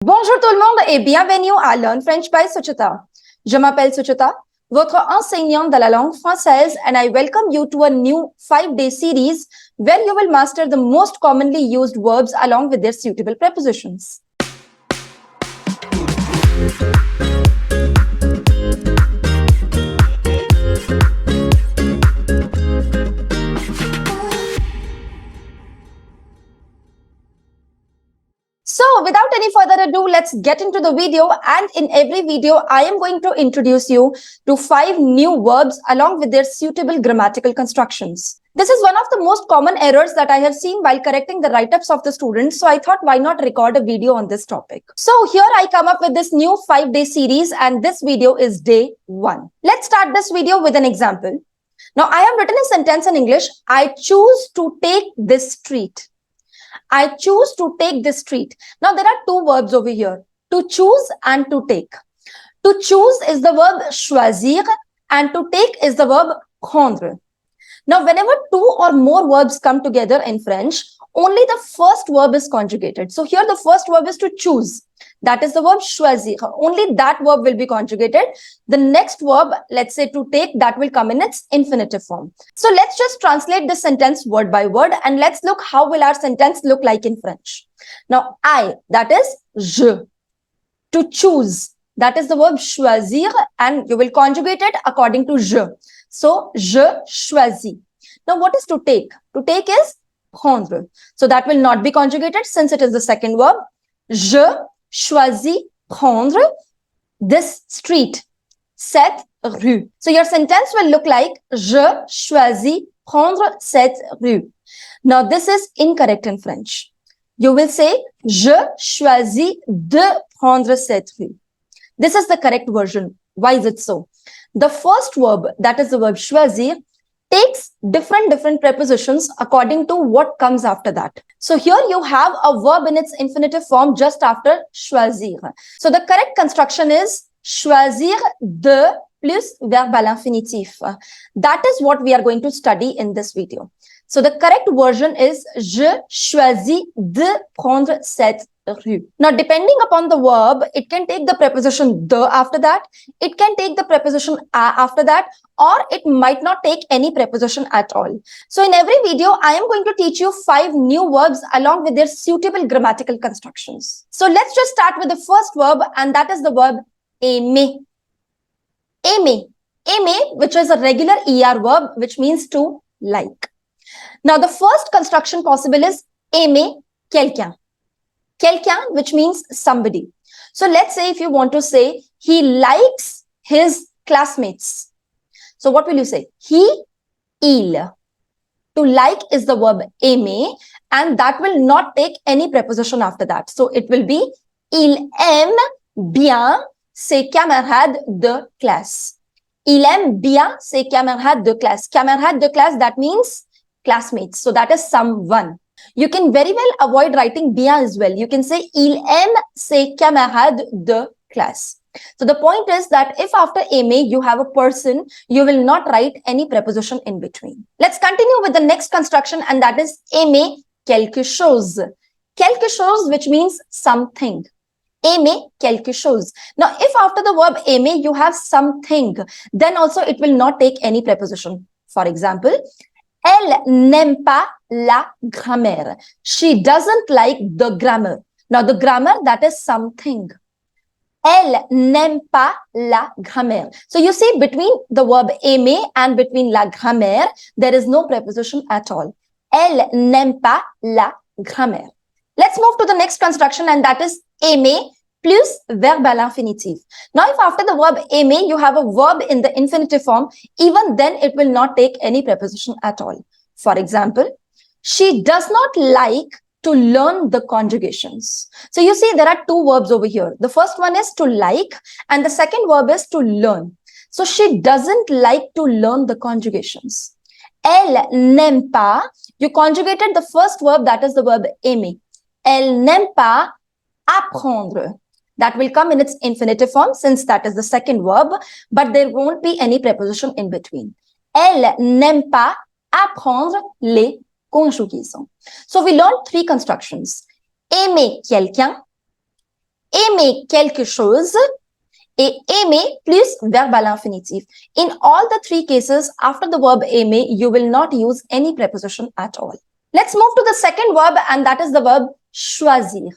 Bonjour tout le monde et bienvenue à Learn French by Suchita. Je m'appelle Suchita, votre enseignante de la langue française, and I welcome you to a new 5-day series where you will master the most commonly used verbs along with their suitable prepositions. So without any further ado, let's get into the video, and in every video, I am going to introduce you to 5 new verbs along with their suitable grammatical constructions. This is one of the most common errors that I have seen while correcting the write-ups of the students, so I thought why not record a video on this topic. So here I come up with this new 5-day series, and this video is day 1. Let's start this video with an example. Now I have written a sentence in English. I choose to take this street. I choose to take this street. Now, there are 2 verbs over here, to choose and to take. To choose is the verb choisir and to take is the verb prendre. Now, whenever 2 or more verbs come together in French, only the first verb is conjugated. So here the first verb is to choose. That is the verb choisir. Only that verb will be conjugated. The next verb, let's say to take, that will come in its infinitive form. So let's just translate this sentence word by word and let's look how will our sentence look like in French. Now, I, that is je. To choose, that is the verb choisir, and you will conjugate it according to je. So, je choisis. Now, what is to take? To take is prendre. So that will not be conjugated since it is the second verb. Je choisis prendre this street, cette rue. So your sentence will look like je choisis prendre cette rue. Now this is incorrect in French. You will say je choisis de prendre cette rue. This is the correct version. Why is it so? The first verb, that is the verb choisir, takes different prepositions according to what comes after that. So here you have a verb in its infinitive form just after choisir. So the correct construction is choisir de plus verbe à l'infinitif. That is what we are going to study in this video. So the correct version is je choisis de prendre cette rue. Now, depending upon the verb, it can take the preposition de after that. It can take the preposition a after that, or it might not take any preposition at all. So in every video, I am going to teach you 5 new verbs along with their suitable grammatical constructions. So let's just start with the first verb, and that is the verb aimer. Aimer. Aimer, which is a regular ER verb, which means to like. Now, the first construction possible is aimer quelqu'un. Quelqu'un, which means somebody. So let's say if you want to say he likes his classmates. So what will you say? He, il. To like is the verb aimer, and that will not take any preposition after that. So it will be il aime bien ses camarades de classe. Il aime bien ses camarades de classe. Camarades de classe, that means classmates. So that is someone. You can very well avoid writing bien as well. You can say il aime ses camarades de classe. So the point is that if after aimer you have a person, you will not write any preposition in between. Let's continue with the next construction, and that is aimer quelque chose. Quelque chose, which means something. Aimer quelque chose. Now, if after the verb aimer you have something, then also it will not take any preposition. For example, elle n'aime pas la grammaire. She doesn't like the grammar. Now, the grammar, that is something. Elle n'aime pas la grammaire. So you see, between the verb aimer and between la grammaire, there is no preposition at all. Elle n'aime pas la grammaire. Let's move to the next construction, and that is aimer plus verbe à l'infinitif. Now, if after the verb aimer, you have a verb in the infinitive form, even then it will not take any preposition at all. For example, she does not like to learn the conjugations. So you see, there are 2 verbs over here. The first one is to like, and the second verb is to learn. So she doesn't like to learn the conjugations. Elle n'aime pas, you conjugated the first verb, that is the verb aimer. Elle n'aime pas apprendre. That will come in its infinitive form since that is the second verb, but there won't be any preposition in between. Elle n'aime pas apprendre les conjugaisons. So we learned 3 constructions. Aimer quelqu'un, aimer quelque chose et aimer plus verbe à l'infinitif. In all the three cases, after the verb aimer, you will not use any preposition at all. Let's move to the second verb, and that is the verb choisir.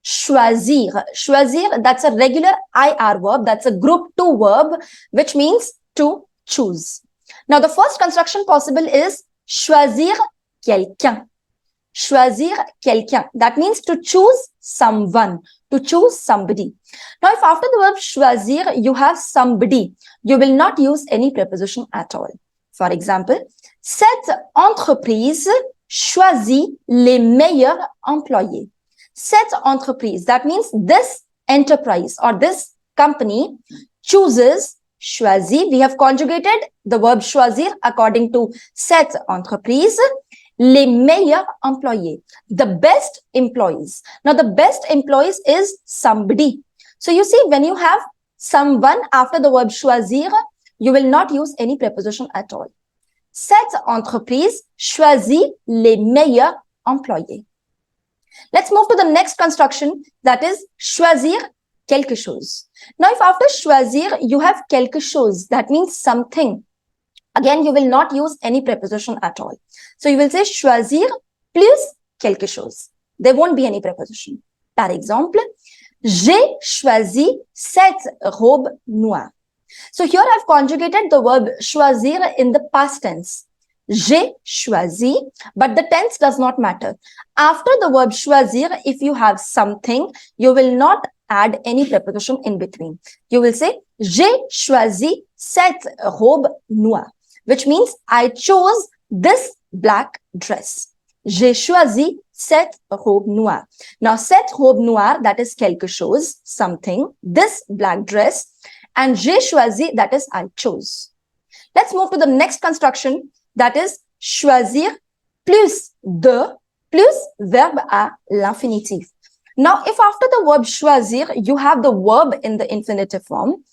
Choisir. Choisir, that's a regular IR verb. That's a group 2 verb, which means to choose. Now, the first construction possible is choisir quelqu'un. Choisir quelqu'un. That means to choose someone, to choose somebody. Now, if after the verb choisir, you have somebody, you will not use any preposition at all. For example, cette entreprise choisit les meilleurs employés. Cette entreprise, that means this enterprise or this company chooses, choisit. We have conjugated the verb choisir according to cette entreprise, les meilleurs employés, the best employees. Now, the best employees is somebody. So, you see, when you have someone after the verb choisir, you will not use any preposition at all. Cette entreprise choisit les meilleurs employés. Let's move to the next construction, that is choisir quelque chose. Now, if after choisir, you have quelque chose, that means something. Again, you will not use any preposition at all. So, you will say choisir plus quelque chose. There won't be any preposition. Par exemple, j'ai choisi cette robe noire. So, here I've conjugated the verb choisir in the past tense. J'ai choisi, but the tense does not matter. After the verb choisir, if you have something, you will not add any preposition in between. You will say, j'ai choisi cette robe noire, which means I chose this black dress. J'ai choisi cette robe noire. Now, cette robe noire, that is quelque chose, something, this black dress, and j'ai choisi, that is I chose. Let's move to the next construction, that is choisir plus de plus verbe à l'infinitif. Now, if after the verb choisir, you have the verb in the infinitive form,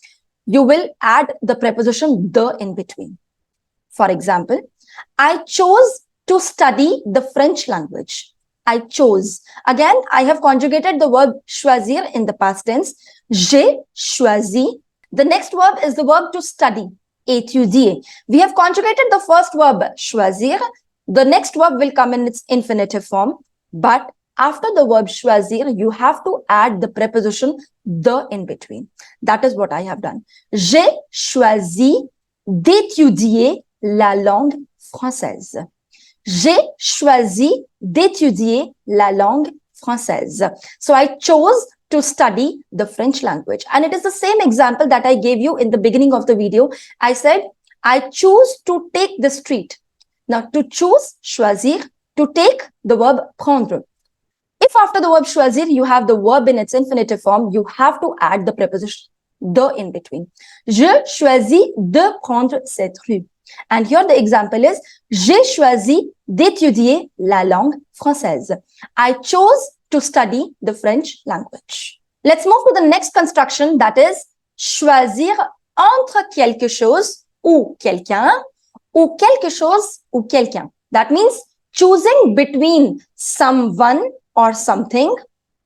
you will add the preposition de in between. For example, I chose to study the French language. I chose. Again, I have conjugated the verb choisir in the past tense. J'ai choisi. The next verb is the verb to study. Étudier. We have conjugated the first verb choisir. The next verb will come in its infinitive form. But after the verb choisir, you have to add the preposition de in between. That is what I have done. J'ai choisi d'étudier la langue française. J'ai choisi d'étudier la langue française. So I chose to study the French language. And it is the same example that I gave you in the beginning of the video. I said, I choose to take the street. Now, to choose, choisir, to take the verb prendre. If after the verb choisir, you have the verb in its infinitive form, you have to add the preposition de in between. Je choisis de prendre cette rue. And here the example is, j'ai choisi d'étudier la langue française. I chose to study the French language. Let's move to the next construction, that is choisir entre quelque chose ou quelqu'un, ou quelque chose ou quelqu'un. That means choosing between someone or something,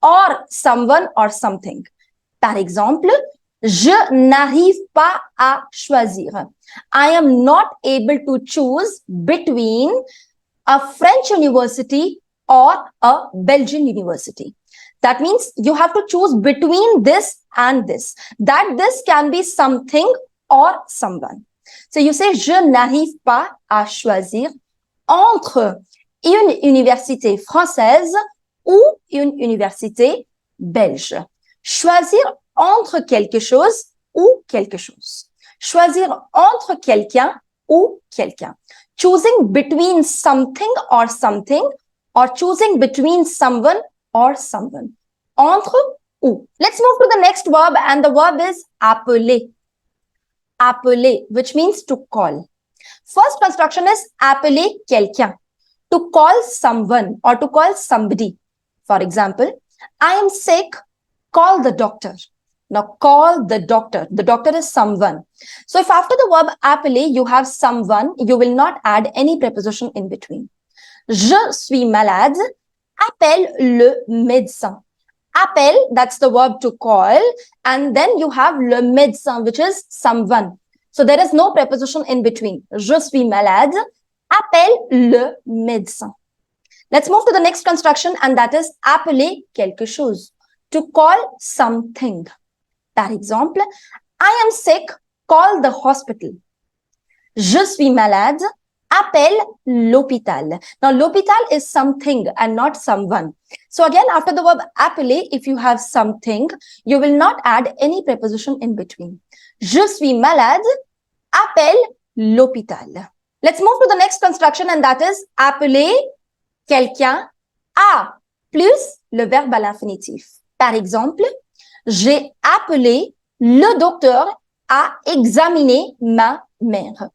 or someone or something. Par exemple, je n'arrive pas à choisir. I am not able to choose between a French university or a Belgian university. That means you have to choose between this and this. That this can be something or someone. So you say, je n'arrive pas à choisir entre une université française ou une université belge. Choisir entre quelque chose ou quelque chose. Choisir entre quelqu'un ou quelqu'un. Choosing between something or something, or choosing between someone or someone. Entre ou. Let's move to the next verb, and the verb is appeler. Appeler, which means to call. First construction is appeler quelqu'un. To call someone or to call somebody. For example, I am sick, call the doctor. Now, call the doctor. The doctor is someone. So, if after the verb appeler, you have someone, you will not add any preposition in between. Je suis malade, appelle le médecin. Appel, that's the verb to call. And then you have le médecin, which is someone. So there is no preposition in between. Je suis malade. Appelle le médecin. Let's move to the next construction, and that is appeler quelque chose. To call something. Par exemple, I am sick, call the hospital. Je suis malade, appelle l'hôpital. Now, l'hôpital is something and not someone. So again, after the verb appeler, if you have something, you will not add any preposition in between. Je suis malade, appelle l'hôpital. Let's move to the next construction, and that is appeler quelqu'un à plus le verbe à l'infinitif. Par exemple, j'ai appelé le docteur à examiner ma mère.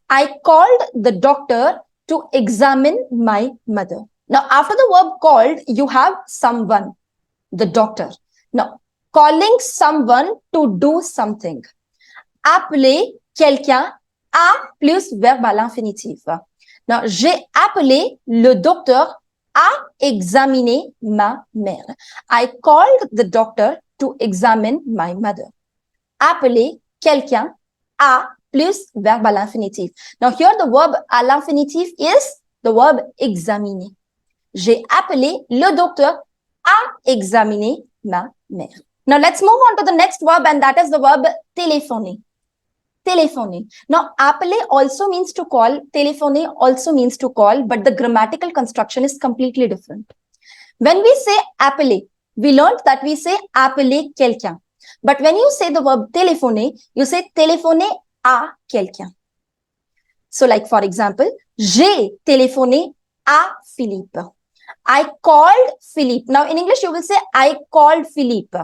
I called the doctor to examine my mother. Now, after the verb called, you have someone, the doctor. Now, calling someone to do something. Appeler quelqu'un à plus verbe à l'infinitif. Now, j'ai appelé le docteur à examiner ma mère. I called the doctor to examine my mother. Appeler quelqu'un à plus verbe à l'infinitif. Now, here the verb à l'infinitif is the verb examiner. J'ai appelé le docteur à examiner ma mère. Now, let's move on to the next verb, and that is the verb téléphoner. Téléphoner. Now, appeler also means to call. Téléphoner also means to call, but the grammatical construction is completely different. When we say appeler, we learned that we say appeler quelqu'un. But when you say the verb téléphoner, you say téléphoner à quelqu'un. So, like for example, j'ai téléphoné à Philippe. I called Philippe. Now, in English, you will say I called Philippe.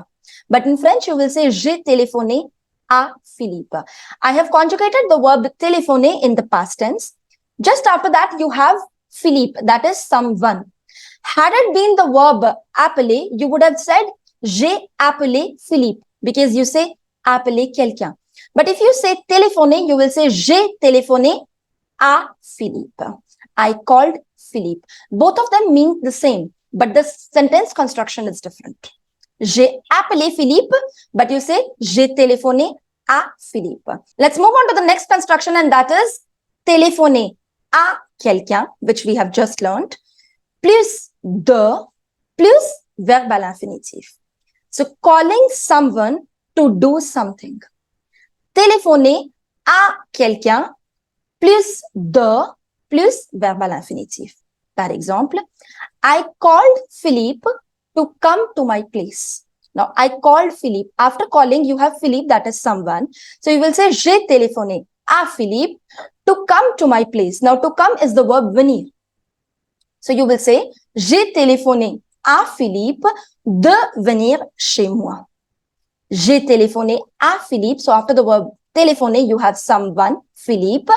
But in French, you will say j'ai téléphoné à Philippe. I have conjugated the verb téléphoner in the past tense. Just after that, you have Philippe, that is someone. Had it been the verb appeler, you would have said j'ai appelé Philippe, because you say appeler quelqu'un. But if you say téléphoner, you will say j'ai téléphoné à Philippe. I called Philippe. Both of them mean the same, but the sentence construction is different. J'ai appelé Philippe, but you say j'ai téléphoné à Philippe. Let's move on to the next construction, and that is téléphoner à quelqu'un, which we have just learned, plus de, plus verbe à l'infinitif. So, calling someone to do something. Téléphoner à quelqu'un, plus de, plus verbe à l'infinitif. Par exemple, I called Philippe to come to my place. Now, I called Philippe. After calling, you have Philippe, that is someone. So, you will say, j'ai téléphoné à Philippe to come to my place. Now, to come is the verb venir. So, you will say, j'ai téléphoné à Philippe de venir chez moi. J'ai téléphoné à Philippe. So, after the verb téléphoner, you have someone, Philippe.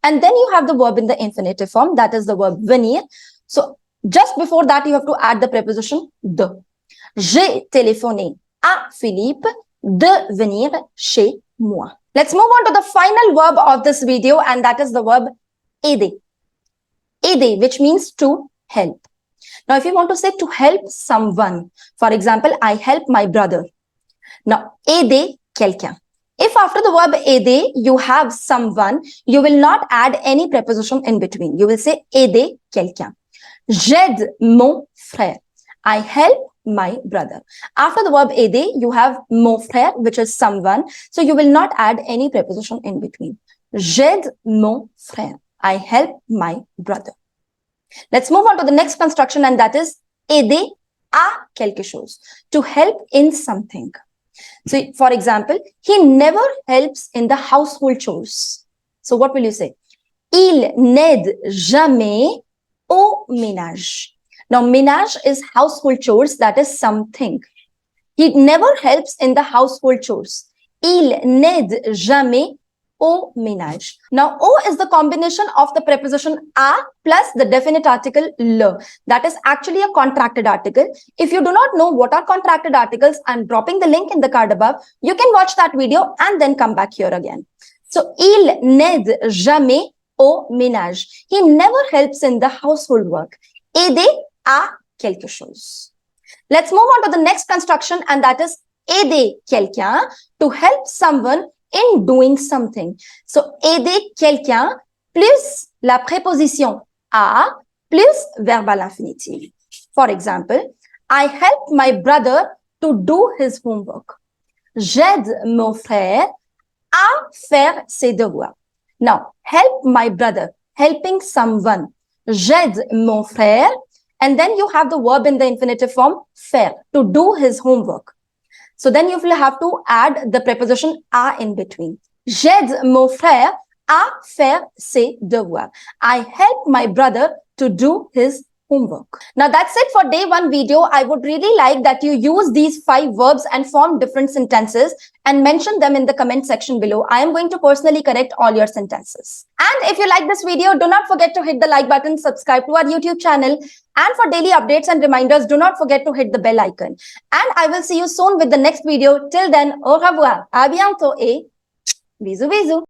And then you have the verb in the infinitive form, that is the verb venir. So, just before that, you have to add the preposition de. J'ai téléphoné à Philippe de venir chez moi. Let's move on to the final verb of this video, and that is the verb aider. Aider, which means to help. Now, if you want to say to help someone, for example, I help my brother. Now, aider quelqu'un. If after the verb aider, you have someone, you will not add any preposition in between. You will say aider quelqu'un. J'aide mon frère. I help my brother. After the verb aider, you have mon frère, which is someone. So you will not add any preposition in between. J'aide mon frère. I help my brother. Let's move on to the next construction, and that is aider à quelque chose. To help in something. So, for example, he never helps in the household chores. So, what will you say? Il n'aide jamais au ménage. Now, ménage is household chores, that is something. He never helps in the household chores. Il n'aide jamais au ménage. Now, au is the combination of the preposition à plus the definite article le. That is actually a contracted article. If you do not know what are contracted articles, I'm dropping the link in the card above. You can watch that video and then come back here again. So, il n'aide jamais au ménage. He never helps in the household work. Aider à quelque chose. Let's move on to the next construction, and that is aider quelqu'un, to help someone in doing something. So aider quelqu'un plus la préposition à plus verbe à l'infinitif. For example, I help my brother to do his homework. J'aide mon frère à faire ses devoirs. Now, help my brother, helping someone. J'aide mon frère. And then you have the verb in the infinitive form, faire, to do his homework. So then you will have to add the preposition à in between. J'aide mon frère à faire ses devoirs. I help my brother to do his homework. Now that's it for day 1 video. I would really like that you use these 5 verbs and form different sentences and mention them in the comment section below. I am going to personally correct all your sentences. And if you like this video, do not forget to hit the like button, subscribe to our YouTube channel, and for daily updates and reminders, do not forget to hit the bell icon. And I will see you soon with the next video. Till then, au revoir, à bientôt et bisous bisous.